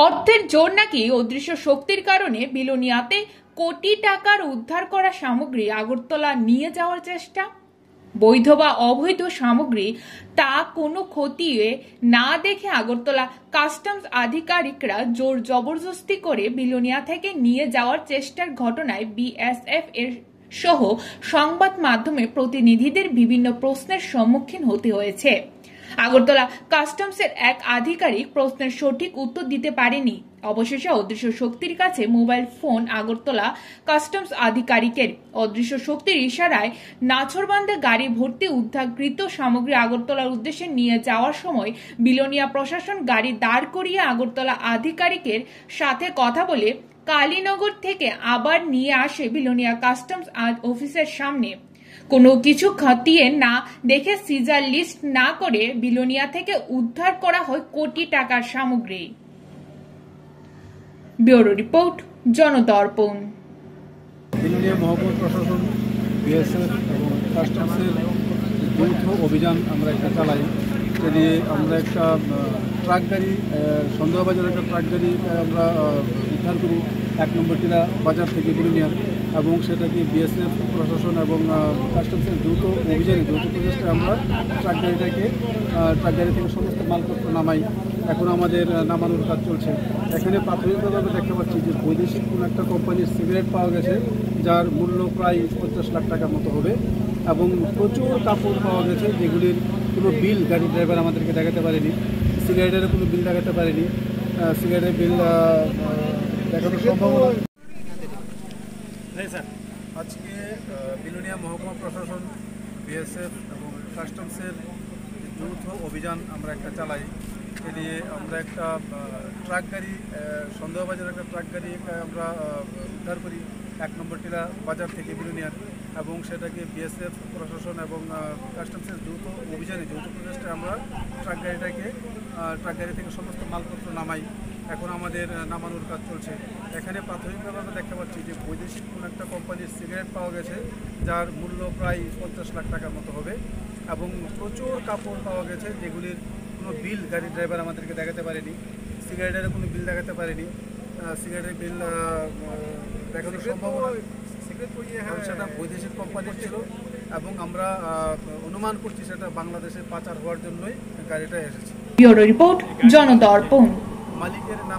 অর্থের জোর নাকি অদৃশ্য শক্তির কারণে বিলোনিয়াতে কোটি টাকার উদ্ধার করা সামগ্রী আগরতলা নিয়ে যাওয়ার চেষ্টা। বৈধ বা অবৈধ সামগ্রী তা কোনো খতিয়ে না দেখে আগরতলা কাস্টমস আধিকারিকরা জোর জবরদস্তি করে বিলোনিয়া থেকে নিয়ে যাওয়ার চেষ্টার ঘটনায় বিএসএফ এর সহ সংবাদ মাধ্যমে প্রতিনিধিদের বিভিন্ন প্রশ্নের সম্মুখীন হতে হয়েছে। আগরতলা কাস্টমসের এক আধিকারিক প্রশ্নের সঠিক উত্তর দিতে পারেনি। অবশেষে অদৃশ্য শক্তির কাছে মোবাইল ফোন আগরতলা কাস্টমস আধিকারিকের। অদৃশ্য শক্তির ইশারায় নাছরবান্ধে গাড়ি ভর্তি উদ্ধারকৃত সামগ্রী আগরতলার উদ্দেশ্যে নিয়ে যাওয়ার সময় বিলোনিয়া প্রশাসন গাড়ি দাঁড় করিয়ে আগরতলা আধিকারিকের সাথে কথা বলে কালীনগর থেকে আবার নিয়ে আসে বিলোনিয়া কাস্টমস অফিসের সামনে। কোনো কিছু খতিয়ে না দেখে সিজার লিস্ট না করে বিলোনিয়া থেকে উদ্ধার করা হয় কোটি টাকার সামগ্রী। Bureau report, জনদর্পণ। বিলোনিয়া মহকুমা প্রশাসন, বিএসএফ এবং কাস্টমসের যৌথ অভিযান আমরা একটা চালাই। যদি আমরা একটা ট্রাক গাড়ি, সন্দেহবাজার একটা ট্রাক গাড়ি আমরা উদ্ধার করি 1 নম্বর টিলা বাজার থেকে বিলোনিয়ার, এবং সেটাকে বিএসএফ প্রশাসন এবং কাস্টমসের যৌথ অভিযানে যৌথ প্রচেষ্টায় আমরা ট্রাক গাড়ি থেকে সমস্ত মালপত্র নামাই। এখন আমাদের নামানোর কাজ চলছে। এখানে প্রাথমিকভাবে দেখতে পাচ্ছি যে বৈদেশিক কোনো একটা কোম্পানির সিগারেট পাওয়া গেছে, যার মূল্য প্রায় 50 লাখ টাকার মতো হবে, এবং প্রচুর কাপড় পাওয়া গেছে যেগুলির কোনো বিল গাড়ির ড্রাইভার আমাদেরকে দেখাতে পারেনি। সিগারেটের কোনো বিল দেখাতে পারেনি। সিগারেটের বিল দেখানো সম্ভব নয়। আজকে বিলোনিয়া মহকুমা প্রশাসন, বিএসএফ এবং কাস্টমসের যৌথ অভিযান আমরা একটা চালাই। এ নিয়ে আমরা একটা ট্রাক গাড়ি, সন্দেহবাজার একটা ট্রাক গাড়ি আমরা উদ্ধার করি 1 নম্বর টিলা বাজার থেকে বিলোনিয়ার, এবং সেটাকে বিএসএফ প্রশাসন এবং কাস্টমসের যৌথ অভিযানে যৌথ প্রচেষ্টায় আমরা ট্রাক গাড়ি থেকে সমস্ত মালপত্র নামাই। এখন আমাদের নামানোর কাজ চলছে। এখানে প্রাথমিকভাবে আমরা দেখতে পাচ্ছি যে বৈদেশিক কোনো একটা কোম্পানির সিগারেট পাওয়া গেছে, যার মূল্য প্রায় 50 লাখ টাকার মতো হবে, এবং প্রচুর কাপড় পাওয়া গেছে যেগুলির কোনো বিল গাড়ির ড্রাইভার আমাদেরকে দেখাতে পারেনি। সিগারেটের কোনো বিল দেখাতে পারেনি। সিগারেটের বিল দেখানো সম্ভব নয়। সেটা বৈদেশিক কোম্পানির ছিল, এবং আমরা অনুমান করছি সেটা বাংলাদেশে পাচার হওয়ার জন্যই গাড়িটা এসেছে। Bureau report, Janadarpan. মালিকের নাম